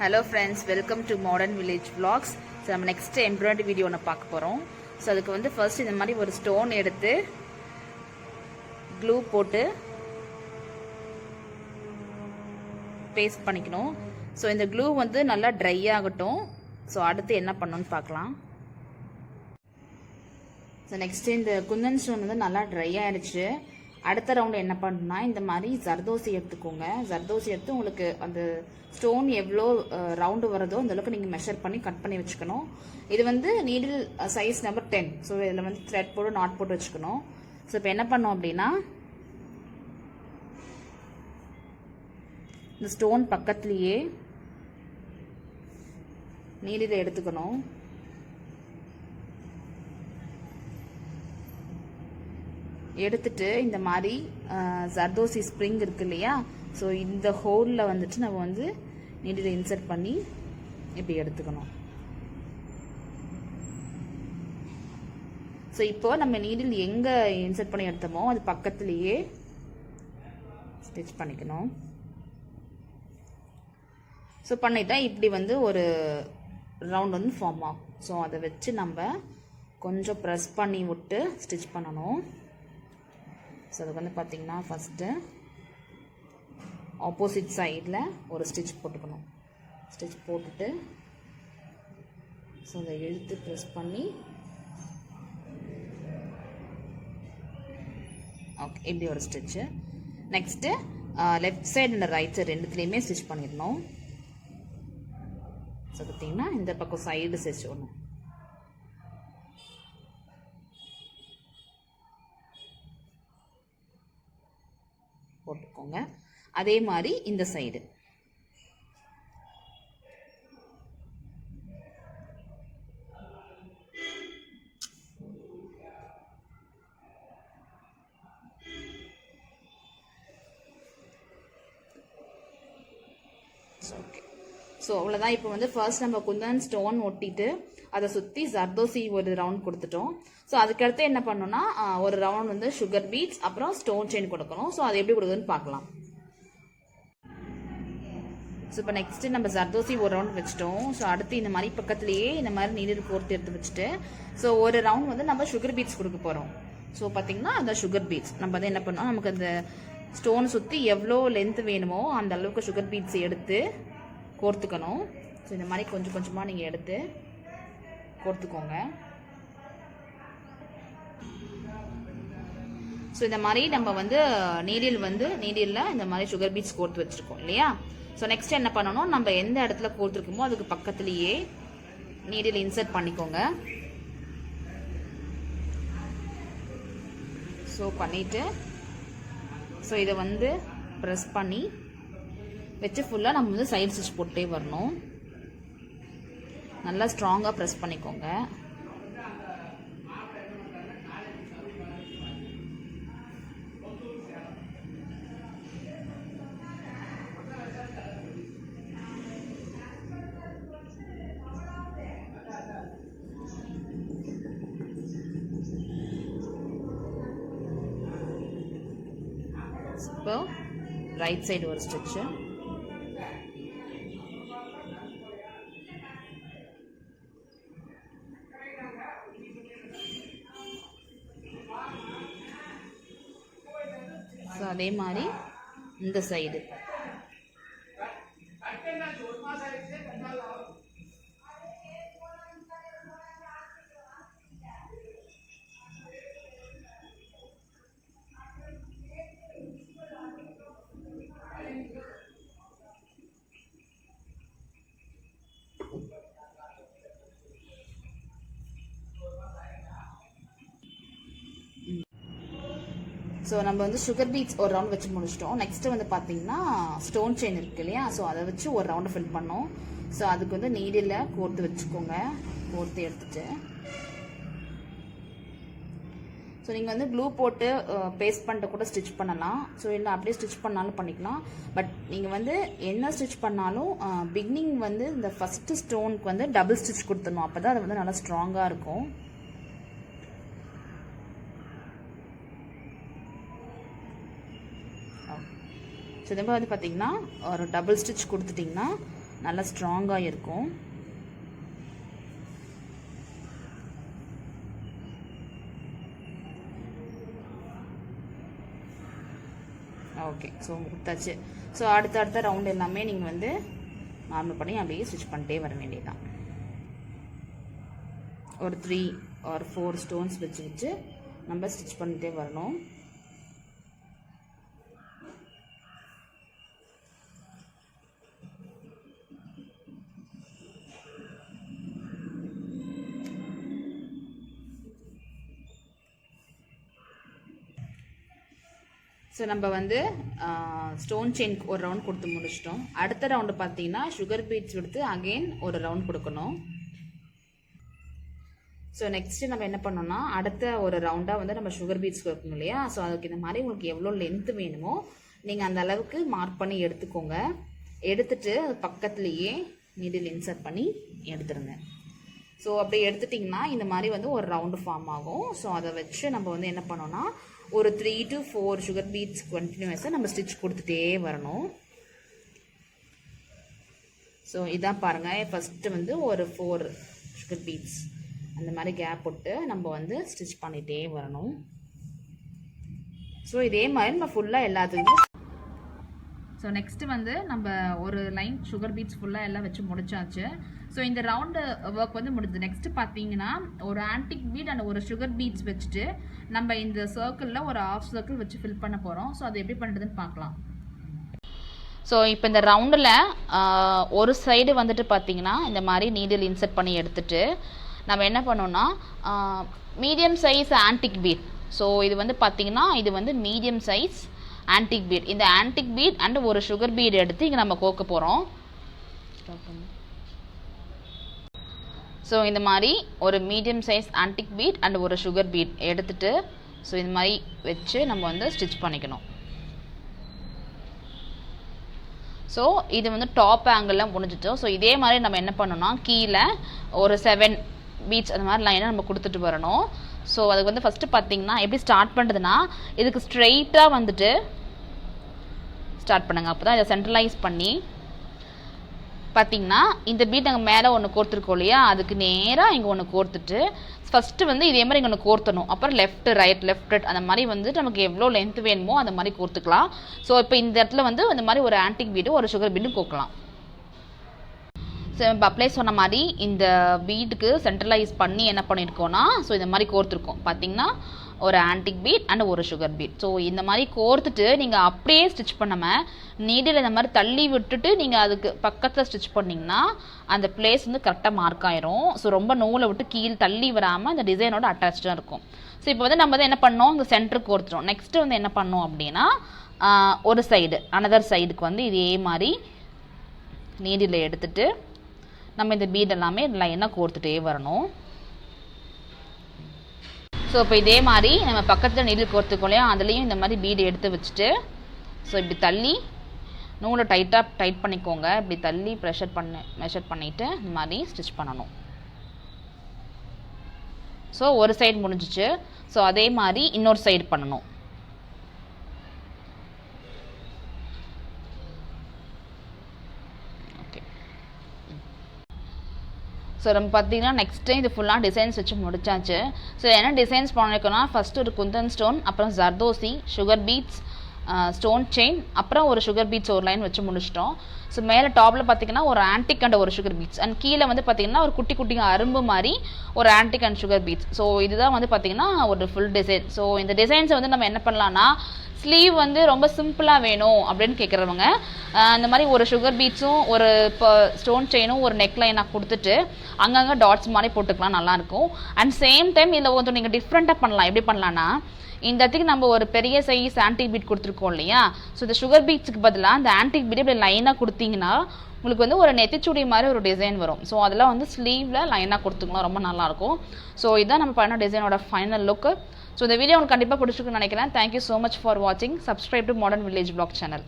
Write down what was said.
Hello friends, welcome to Modern Village Vlogs. So நம்ம next embroidery video ஒன்று பார்க்க போகிறோம். ஸோ அதுக்கு வந்து ஃபர்ஸ்ட் இந்த மாதிரி ஒரு ஸ்டோன் எடுத்து க்ளூ போட்டு பேஸ்ட் பண்ணிக்கணும். ஸோ இந்த க்ளூ வந்து நல்லா ட்ரை ஆகட்டும். ஸோ அடுத்து என்ன பண்ணணும்னு பார்க்கலாம். ஸோ நெக்ஸ்ட்டு இந்த குந்தன் ஸ்டோன் வந்து நல்லா ட்ரை ஆயிடுச்சு. அடுத்த ரவுண்டு என்ன பண்ணணும்னா இந்த மாதிரி ஜர்தோசி எடுத்துக்கோங்க. ஜர்தோசி எடுத்து உங்களுக்கு அந்த ஸ்டோன் எவ்வளோ ரவுண்டு வருதோ அந்த அளவுக்கு நீங்கள் மெஷர் பண்ணி கட் பண்ணி வச்சுக்கணும். இது வந்து நீடில் சைஸ் நம்பர் 10. ஸோ இதில் வந்து த்ரெட் போட்டு நாட் போட்டு வச்சுக்கணும். ஸோ இப்போ என்ன பண்ணோம் அப்படின்னா இந்த ஸ்டோன் பக்கத்துலேயே நீடில் எடுத்துக்கணும். எடுத்துட்டு இந்த மாதிரி ஜர்தோசி ஸ்ப்ரிங் இருக்கு இல்லையா, ஸோ இந்த ஹோலில் வந்துட்டு நம்ம வந்து நீடில் இன்சர்ட் பண்ணி இப்படி எடுத்துக்கணும். ஸோ இப்போ நம்ம நீடில் எங்கே இன்சர்ட் பண்ணி எடுத்தோமோ அது பக்கத்துலேயே ஸ்டிச் பண்ணிக்கணும். ஸோ பண்ணிட்டா இப்படி வந்து ஒரு ரவுண்ட் வந்து ஃபார்ம் ஆகும். ஸோ அதை வச்சு நம்ம கொஞ்சம் ப்ரெஸ் பண்ணி விட்டு ஸ்டிச் பண்ணணும். ஸோ அதுக்கு வந்து பார்த்திங்கன்னா ஃபஸ்ட்டு ஆப்போசிட் சைடில் ஒரு ஸ்டிச் போட்டுக்கணும். ஸ்டிச் போட்டுட்டு ஸோ அதை இழுத்து ப்ரெஸ் பண்ணி ஓகே இப்படி ஒரு stitch. Next left side and right side ரெண்டுத்துலேயுமே ஸ்டிச் பண்ணிடணும். ஸோ பார்த்திங்கன்னா இந்த பக்கம் சைடு ஸ்டிச் ஒன்று போட்டுக்கோங்க. அதே மாதிரி இந்த சைடு ஓகே. ஸோ அவ்வளோதான். இப்போ வந்து ஃபர்ஸ்ட் நம்ம குந்தன் ஸ்டோன் ஒட்டிட்டு அதை சுற்றி ஜர்தோசி ஒரு ரவுண்ட் கொடுத்துட்டோம். ஸோ அதுக்கடுத்து என்ன பண்ணோம்னா ஒரு ரவுண்ட் வந்து சுகர் பீட்ஸ் அப்புறம் ஸ்டோன் செயின் கொடுக்கணும். ஸோ அது எப்படி கொடுக்குதுன்னு பார்க்கலாம். ஸோ இப்போ நெக்ஸ்ட்டு நம்ம ஜர்தோசி ஒரு ரவுண்ட் வச்சுட்டோம். ஸோ அடுத்து இந்த மாதிரி பக்கத்துலேயே இந்த மாதிரி நீடில் கோர்த்து எடுத்து வச்சுட்டு ஸோ ஒரு ரவுண்ட் வந்து நம்ம சுகர் பீட்ஸ் கொடுக்க போகிறோம். ஸோ பார்த்தீங்கன்னா அந்த சுகர் பீட்ஸ் நம்ம வந்து என்ன பண்ணோம், நமக்கு அந்த ஸ்டோன் சுற்றி எவ்வளோ லென்த் வேணுமோ அந்த அளவுக்கு சுகர் பீட்ஸ் எடுத்து கோர்த்துக்கணும். ஸோ இந்த மாதிரி கொஞ்சம் கொஞ்சமாக நீங்கள் எடுத்து கோர்த்துக்கோங்க. ஸோ இந்த மாதிரி நம்ம வந்து நீடிலில் இந்த மாதிரி சுகர் பீட்ஸ் கோர்த்து வச்சுருக்கோம் இல்லையா. ஸோ நெக்ஸ்ட் என்ன பண்ணணும், நம்ம எந்த இடத்துல கோர்த்துருக்கோமோ அதுக்கு பக்கத்துலேயே நீடில் இன்சர்ட் பண்ணிக்கோங்க. ஸோ பண்ணிவிட்டு ஸோ இதை வந்து ப்ரெஸ் பண்ணி வச்சு ஃபுல்லாக நம்ம வந்து சைடு ஸ்டிச் போட்டே வரணும். நல்லா ஸ்ட்ராங்காக ப்ரெஸ் பண்ணிக்கோங்க. இப்போ ரைட் சைடு ஒரு ஸ்டிச்சு, ஸோ அதே மாதிரி இந்த சைடு ஸோ நம்ம வந்து சுகர் பீட்ஸ் ஒரு ரவுண்ட் வச்சு முடிச்சிட்டோம். நெக்ஸ்ட்டு வந்து பார்த்தீங்கன்னா ஸ்டோன் செயின் இருக்கு இல்லையா, ஸோ அதை வச்சு ஒரு ரவுண்டு ஃபில் பண்ணோம். ஸோ அதுக்கு வந்து நீடில் கோர்த்து வச்சுக்கோங்க. கோர்த்து எடுத்துட்டு ஸோ நீங்கள் வந்து க்ளூ போட்டு பேஸ்ட் பண்ணிட்டு கூட ஸ்டிச் பண்ணலாம். ஸோ இல்லை அப்படியே ஸ்டிச் பண்ணாலும் பண்ணிக்கலாம். பட் நீங்கள் வந்து என்ன ஸ்டிச் பண்ணாலும் பிகினிங் வந்து இந்த ஃபஸ்ட்டு ஸ்டோனுக்கு வந்து டபுள் ஸ்டிச் கொடுத்துடணும். அப்போ தான் அது வந்து நல்லா ஸ்ட்ராங்காக இருக்கும். ஸோ இதே வந்து பார்த்தீங்கன்னா ஒரு டபுள் ஸ்டிச் கொடுத்துட்டிங்கன்னா நல்லா ஸ்ட்ராங்காக இருக்கும். ஓகே, ஸோ கொடுத்தாச்சு. ஸோ அடுத்த ரவுண்ட் எல்லாமே நீங்கள் வந்து நார்மல் பண்ணி அப்படியே ஸ்டிச் பண்ணிட்டே வர வேண்டியதுதான். ஒரு 3 or 4 ஸ்டோன்ஸ் வச்சு நம்ம ஸ்டிச் பண்ணிட்டே வரணும். ஸோ நம்ம வந்து ஸ்டோன் செயின்க்கு ஒரு ரவுண்ட் கொடுத்து முடிச்சிட்டோம். அடுத்த ரவுண்டு பார்த்தீங்கன்னா சுகர் பீட்ஸ் எடுத்து அகெயின் ஒரு ரவுண்ட் கொடுக்கணும். ஸோ நெக்ஸ்ட்டு நம்ம என்ன பண்ணோம்னா அடுத்த ஒரு ரவுண்டாக வந்து நம்ம சுகர் பீட்ஸ் கொடுக்கணும் இல்லையா. ஸோ அதுக்கு இந்த மாதிரி உங்களுக்கு எவ்வளோ லென்த்து வேணுமோ நீங்கள் அந்த அளவுக்கு மார்க் பண்ணி எடுத்துக்கோங்க. எடுத்துட்டு அது பக்கத்துலேயே நீடில் இன்சர்ட் பண்ணி எடுத்துருங்க. ஸோ அப்படி எடுத்துட்டிங்கன்னா இந்த மாதிரி வந்து ஒரு ரவுண்டு ஃபார்ம் ஆகும். ஸோ அதை வச்சு நம்ம வந்து என்ன பண்ணோம்னா ஒரு 3 to 4 சுகர் பீட்ஸ் கண்டினியூஸாக நம்ம ஸ்டிச் கொடுத்துட்டே வரணும். ஸோ இதான் பாருங்கள், ஃபஸ்ட்டு வந்து ஒரு 4 சுகர் பீட்ஸ் அந்த மாதிரி கேப் போட்டு நம்ம வந்து ஸ்டிச் பண்ணிகிட்டே வரணும். ஸோ இதே மாதிரி நம்ம ஃபுல்லாக எல்லாத்துக்குமே. ஸோ நெக்ஸ்ட்டு வந்து நம்ம ஒரு லைன் சுகர் பீட்ஸ் ஃபுல்லாக எல்லாம் வச்சு முடிச்சாச்சு. ஸோ இந்த ரவுண்டு ஒர்க் வந்து முடிஞ்சது. நெக்ஸ்ட்டு பார்த்தீங்கன்னா ஒரு ஆன்டிக் பீட் அண்ட் ஒரு சுகர் பீட்ஸ் வச்சுட்டு நம்ம இந்த சர்க்கிளில் ஒரு ½ சர்க்கிள் வச்சு ஃபில் பண்ண போகிறோம். ஸோ அது எப்படி பண்ணுறதுன்னு பார்க்கலாம். ஸோ இப்போ இந்த ரவுண்டில் ஒரு சைடு வந்துட்டு பார்த்தீங்கன்னா இந்த மாதிரி நீடில் இன்சர்ட் பண்ணி எடுத்துட்டு நம்ம என்ன பண்ணோம்னா medium size antique beat. So இது வந்து பார்த்தீங்கன்னா இது வந்து மீடியம் சைஸ் ஆன்டிக் பீட். இந்த ஆன்டிக் பீட் அண்ட் ஒரு சுகர் பீட் எடுத்து இங்கே நம்ம கோக்க போகிறோம். ஸோ இந்த மாதிரி ஒரு medium size antique beat and ஒரு சுகர் பீட் எடுத்துட்டு ஸோ இந்த மாதிரி வச்சு நம்ம வந்து ஸ்டிச் பண்ணிக்கணும். ஸோ இது வந்து டாப் ஆங்கிள்லாம் முடிஞ்சிட்டோம். ஸோ இதே மாதிரி நம்ம என்ன பண்ணோம்னா கீழே ஒரு 7 பீட்ஸ் அந்த மாதிரி லைனாக நம்ம கொடுத்துட்டு வரணும். ஸோ அதுக்கு வந்து ஃபஸ்ட்டு பார்த்தீங்கன்னா எப்படி ஸ்டார்ட் பண்ணுறதுன்னா இதுக்கு ஸ்ட்ரெயிட்டாக வந்துட்டு ஸ்டார்ட் பண்ணுங்கள். அப்போ தான் இதை சென்ட்ரலைஸ் பண்ணி பார்த்தீங்கன்னா இந்த பீட் நாங்கள் மேலே ஒன்று கோர்த்துருக்கோம் இல்லையா, அதுக்கு நேராக இங்கே ஒன்று கோர்த்துட்டு ஃபஸ்ட்டு வந்து இதே மாதிரி இங்கே ஒன்று கோர்த்தணும். அப்புறம் லெஃப்ட் ரைட் அந்த மாதிரி வந்து நமக்கு எவ்வளோ லென்த் வேணுமோ அந்த மாதிரி கோர்த்துக்கலாம். ஸோ இப்போ இந்த இடத்துல வந்து இந்த மாதிரி ஒரு ஆன்டிக் பீடு ஒரு சுகர் பீடும் கோக்கலாம். ஸோ இப்போ அப்ளை சொன்ன மாதிரி இந்த பீடுக்கு சென்ட்ரலைஸ் பண்ணி என்ன பண்ணியிருக்கோன்னா ஸோ இந்த மாதிரி கோர்த்துருக்கோம். பார்த்தீங்கன்னா ஒரு ஆன்டிக் பீட் அண்ட் ஒரு சுகர் பீட். ஸோ இந்த மாதிரி கோர்த்துட்டு நீங்கள் அப்படியே ஸ்டிச் பண்ணாமல் நீடில் இந்த மாதிரி தள்ளி விட்டுட்டு நீங்கள் அதுக்கு பக்கத்தில் ஸ்டிச் பண்ணிங்கன்னா அந்த பிளேஸ் வந்து கரெக்டாக மார்க் ஆயிரும். ஸோ ரொம்ப நூலை விட்டு கீழே தள்ளி வராமல் அந்த டிசைனோட அட்டாச்சாக இருக்கும். ஸோ இப்போ வந்து நம்ம வந்து என்ன பண்ணோம், இந்த சென்டருக்கு கோர்த்துட்டோம். நெக்ஸ்ட்டு வந்து என்ன பண்ணோம் அப்படின்னா ஒரு சைடு அனதர் சைடுக்கு வந்து இதே மாதிரி நீடில் எடுத்துட்டு நம்ம இந்த பீட் எல்லாமே லைனாக கோர்த்துட்டே வரணும். ஸோ இப்போ இதே மாதிரி நம்ம பக்கத்தில் நீடில் கோர்த்துக்கோ இல்லையா, அதுலேயும் இந்த மாதிரி பீடு எடுத்து வச்சுட்டு ஸோ இப்படி தள்ளி நூலை டைட் பண்ணிக்கோங்க. இப்படி தள்ளி மெஷர் பண்ணிவிட்டு இந்த மாதிரி ஸ்டிச் பண்ணணும். ஸோ ஒரு சைடு முடிஞ்சிச்சு. ஸோ அதே மாதிரி இன்னொரு சைடு பண்ணணும். ஸோ நம்ம பார்த்தீங்கன்னா நெக்ஸ்ட்டு இது ஃபுல்லாக டிசைன்ஸ் வச்சு முடிச்சாச்சு. ஸோ என்ன டிசைன்ஸ் பண்ணியிருக்கோன்னா ஃபஸ்ட்டு ஒரு குந்தன் ஸ்டோன், அப்புறம் zardozi, sugar beads, stone chain, அப்புறம் ஒரு சுகர் பீட்ஸ் ஒரு லைன் வச்சு முடிச்சிட்டோம். ஸோ மேலே டாப்பில் பார்த்தீங்கன்னா ஒரு ஆன்டிக் அண்ட் ஒரு சுகர் பீட்ஸ் அண்ட் கீழே வந்து பார்த்தீங்கன்னா ஒரு குட்டி குட்டி அரும்பு மாதிரி ஒரு antique and sugar beads. So இதுதான் வந்து பார்த்தீங்கன்னா ஒரு ஃபுல் டிசைன். ஸோ இந்த டிசைன்ஸை வந்து நம்ம என்ன பண்ணலான்னா ஸ்லீவ் வந்து ரொம்ப சிம்பிளாக வேணும் அப்படின்னு கேட்குறவங்க இந்த மாதிரி ஒரு சுகர் பீட்ஸும் ஒரு ஸ்டோன் செயினும் ஒரு நெக் லைனாக கொடுத்துட்டு அங்கங்கே டாட்ஸ் மாதிரி போட்டுக்கலாம், நல்லாயிருக்கும். அண்ட் சேம் டைம் இதில் கொஞ்சம் நீங்கள் டிஃப்ரெண்ட்டாக பண்ணலாம். எப்படி பண்ணலான்னா இந்த இடத்துக்கு நம்ம ஒரு பெரிய சைஸ் ஆன்டிக் பீட் கொடுத்துருக்கோம் இல்லையா, ஸோ இந்த சுகர் பீட்ஸுக்கு பதிலாக அந்த ஆன்டிக் பீட் இப்படி லைனாக கொடுத்தீங்கன்னா உங்களுக்கு வந்து ஒரு நெத்திச்சுடி மாதிரி ஒரு டிசைன் வரும். ஸோ அதெல்லாம் வந்து ஸ்லீவில் லைனாக கொடுத்துக்கலாம், ரொம்ப நல்லாயிருக்கும். ஸோ இதுதான் நம்ம பண்ண டிசைனோட ஃபைனல் லுக்கு. ஸோ இந்த வீடியோ உங்களுக்கு கண்டிப்பாக பிடிச்சிருக்குன்னு நினைக்கிறேன். தேங்க்யூ ஸோ மச் ஃபார் வாட்சிங். Subscribe to Modern Village Blog channel.